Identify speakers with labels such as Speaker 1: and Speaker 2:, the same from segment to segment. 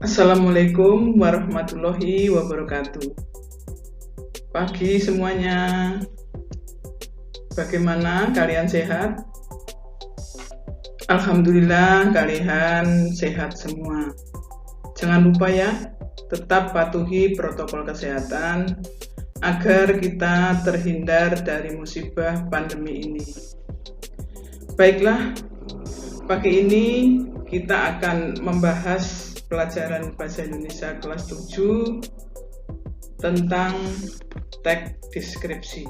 Speaker 1: Assalamualaikum warahmatullahi wabarakatuh. Pagi semuanya. Bagaimana kalian sehat? Alhamdulillah kalian sehat semua. Jangan lupa ya, tetap patuhi protokol kesehatan agar kita terhindar dari musibah pandemi ini. Baiklah, pagi ini kita akan membahas pelajaran Bahasa Indonesia kelas 7 tentang teks deskripsi.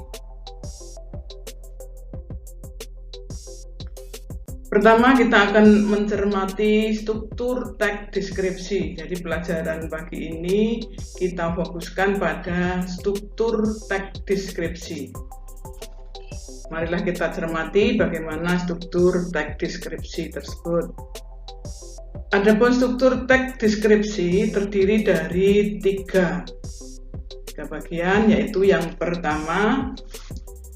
Speaker 1: Pertama, kita akan mencermati struktur teks deskripsi. Jadi pelajaran pagi ini kita fokuskan pada struktur teks deskripsi. Marilah kita cermati bagaimana struktur teks deskripsi tersebut. Adapun struktur teks deskripsi terdiri dari tiga bagian, yaitu yang pertama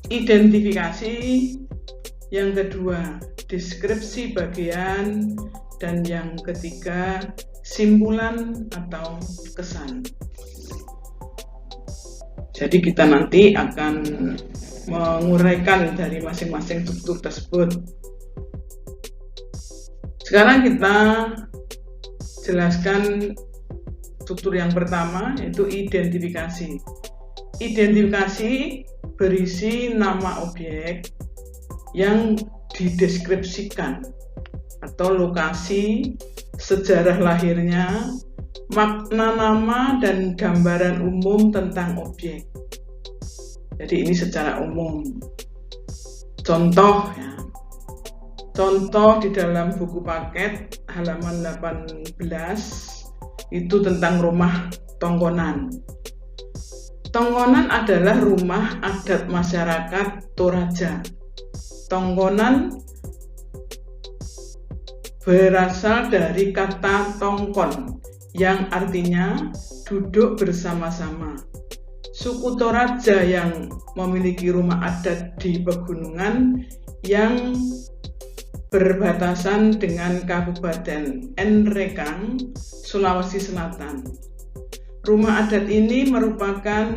Speaker 1: identifikasi, yang kedua deskripsi bagian, dan yang ketiga simpulan atau kesan. Jadi kita nanti akan menguraikan dari masing-masing struktur tersebut. Sekarang kita jelaskan struktur yang pertama, yaitu identifikasi. Identifikasi berisi nama objek yang dideskripsikan atau lokasi, sejarah lahirnya, makna nama, dan gambaran umum tentang objek. Jadi ini secara umum. Contoh ya. Contoh di dalam buku paket halaman 18 itu tentang rumah Tongkonan. Tongkonan adalah rumah adat masyarakat Toraja. Tongkonan berasal dari kata tongkon yang artinya duduk bersama-sama. Suku Toraja yang memiliki rumah adat di pegunungan yang berbatasan dengan Kabupaten Nrekang, Sulawesi Selatan. Rumah adat ini merupakan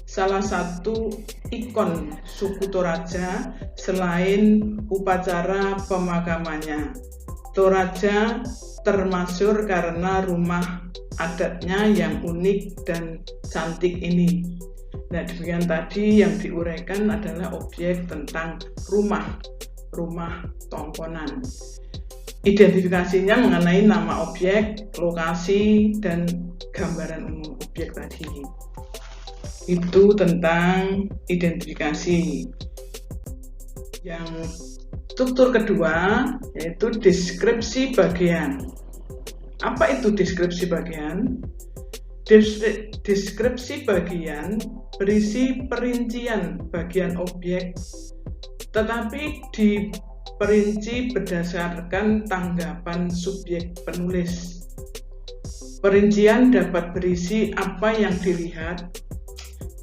Speaker 1: salah satu ikon suku Toraja selain upacara pemakamannya. Toraja termasyhur karena rumah adatnya yang unik dan cantik ini. Nah, demikian tadi yang diuraikan adalah objek tentang rumah Tongkonan. Identifikasinya mengenai nama objek, lokasi, dan gambaran umum objek tadi. Itu tentang identifikasi. Yang struktur kedua yaitu deskripsi bagian. Apa itu deskripsi bagian? Deskripsi bagian berisi perincian bagian objek, tetapi diperinci berdasarkan tanggapan subjek penulis. Perincian dapat berisi apa yang dilihat,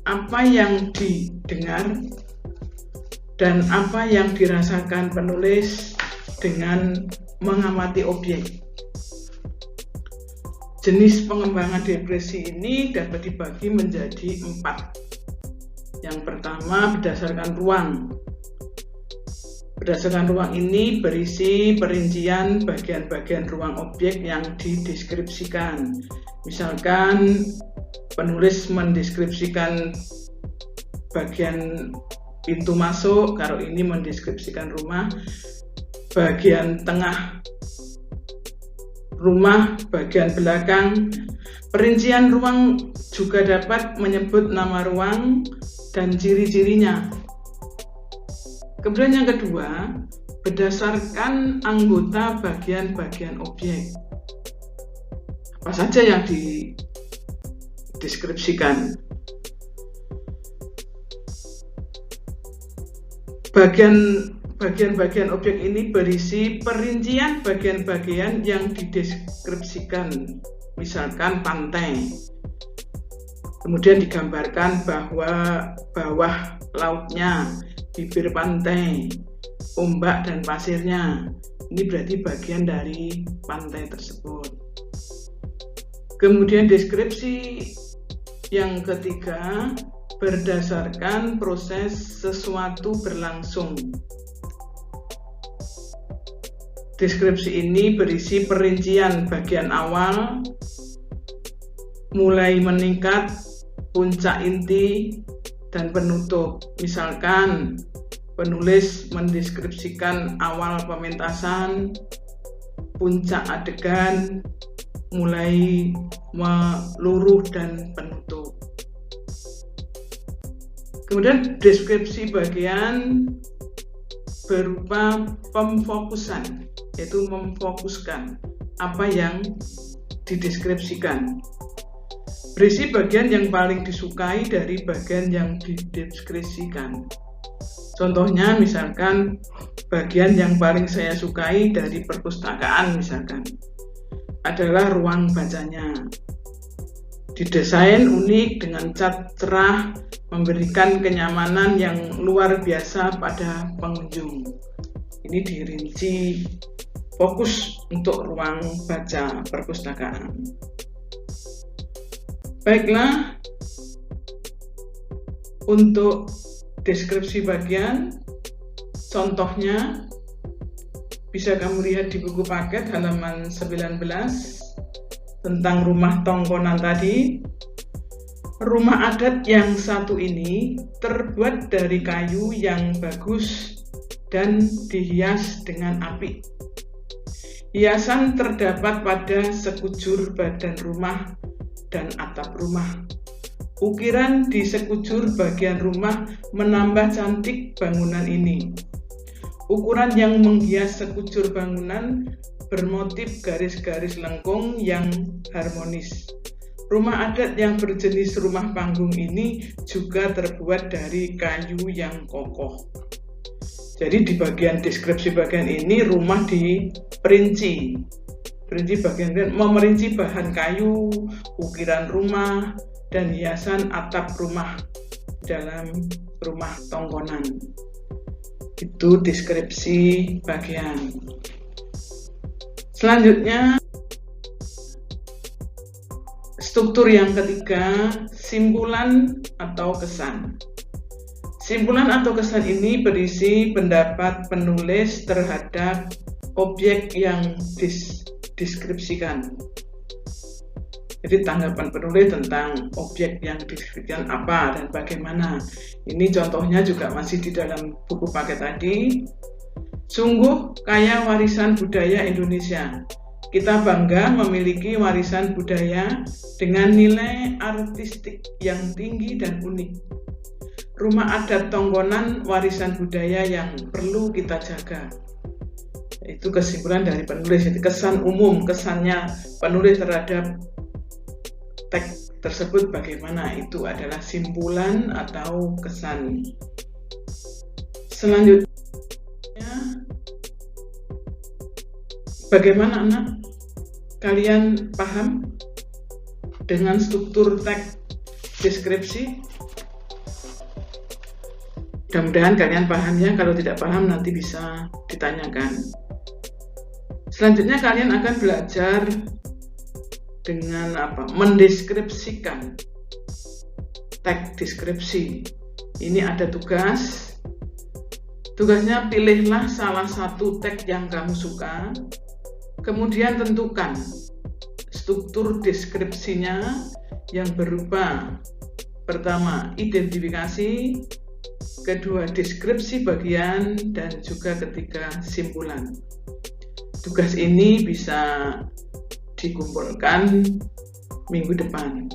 Speaker 1: apa yang didengar, dan apa yang dirasakan penulis dengan mengamati objek. Jenis pengembangan deskripsi ini dapat dibagi menjadi 4. Yang pertama berdasarkan ruang. Berdasarkan ruang ini berisi perincian bagian-bagian ruang objek yang dideskripsikan. Misalkan penulis mendeskripsikan bagian pintu masuk, kalau ini mendeskripsikan rumah, bagian tengah rumah, bagian belakang. Perincian ruang juga dapat menyebut nama ruang dan ciri-cirinya. Kemudian yang kedua, berdasarkan anggota bagian-bagian objek. Apa saja yang dideskripsikan? Bagian-bagian objek ini berisi perincian bagian-bagian yang dideskripsikan. Misalkan pantai. Kemudian digambarkan bahwa bawah lautnya, bibir pantai, ombak dan pasirnya. Ini berarti bagian dari pantai tersebut. Kemudian deskripsi yang ketiga, berdasarkan proses sesuatu berlangsung. Deskripsi ini berisi perincian bagian awal, mulai meningkat, puncak inti, dan penutup. Misalkan penulis mendeskripsikan awal pementasan, puncak adegan, mulai meluruh dan penutup. Kemudian deskripsi bagian berupa pemfokusan, yaitu memfokuskan apa yang dideskripsikan. Berisi bagian yang paling disukai dari bagian yang dideskripsikan. Contohnya misalkan bagian yang paling saya sukai dari perpustakaan misalkan adalah ruang bacanya. Didesain unik dengan cat cerah, memberikan kenyamanan yang luar biasa pada pengunjung. Ini dirinci fokus untuk ruang baca perpustakaan. Baiklah, untuk deskripsi bagian, contohnya bisa kamu lihat di buku paket halaman 19 tentang rumah tongkonan tadi. Rumah adat yang satu ini terbuat dari kayu yang bagus dan dihias dengan apik. Hiasan terdapat pada sekujur badan rumah dan atap rumah. Ukiran di sekujur bagian rumah menambah cantik bangunan ini. Ukuran yang menghias sekujur bangunan bermotif garis-garis lengkung yang harmonis. Rumah adat yang berjenis rumah panggung ini juga terbuat dari kayu yang kokoh. Jadi di bagian deskripsi bagian ini rumah diperinci. Memerinci bahan kayu, ukiran rumah, dan hiasan atap rumah dalam rumah tongkonan. Itu deskripsi bagian. Selanjutnya, struktur yang ketiga, simpulan atau kesan. Simpulan atau kesan ini berisi pendapat penulis terhadap objek yang dideskripsikan. Jadi tanggapan penulis tentang objek yang dideskripsikan apa dan bagaimana. Ini contohnya juga masih di dalam buku paket tadi. Sungguh kaya warisan budaya Indonesia. Kita bangga memiliki warisan budaya dengan nilai artistik yang tinggi dan unik. Rumah adat tongkonan warisan budaya yang perlu kita jaga. Itu kesimpulan dari penulis. Jadi kesan umum, kesannya penulis terhadap teks tersebut bagaimana, itu adalah simpulan atau kesan. Selanjutnya, bagaimana anak? Kalian paham dengan struktur teks deskripsi? Mudah-mudahan kalian paham ya. Kalau tidak paham nanti bisa ditanyakan. Selanjutnya kalian akan belajar dengan mendeskripsikan teks deskripsi. Ini ada tugas. Tugasnya pilihlah salah satu teks yang kamu suka. Kemudian tentukan struktur deskripsinya yang berupa pertama identifikasi, kedua deskripsi bagian, dan juga ketiga simpulan. Tugas ini bisa dikumpulkan minggu depan.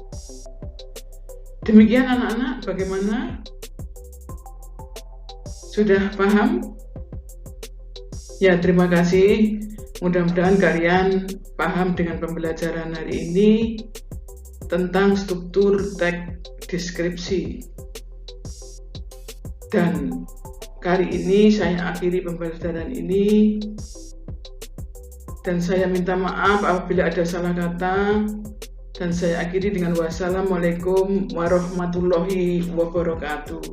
Speaker 1: Demikian anak-anak, bagaimana? Sudah paham? Ya, terima kasih. Mudah-mudahan kalian paham dengan pembelajaran hari ini tentang struktur teks deskripsi. Dan kali ini saya akhiri pembelajaran ini. Dan saya minta maaf apabila ada salah kata. Dan saya akhiri dengan wassalamualaikum warahmatullahi wabarakatuh.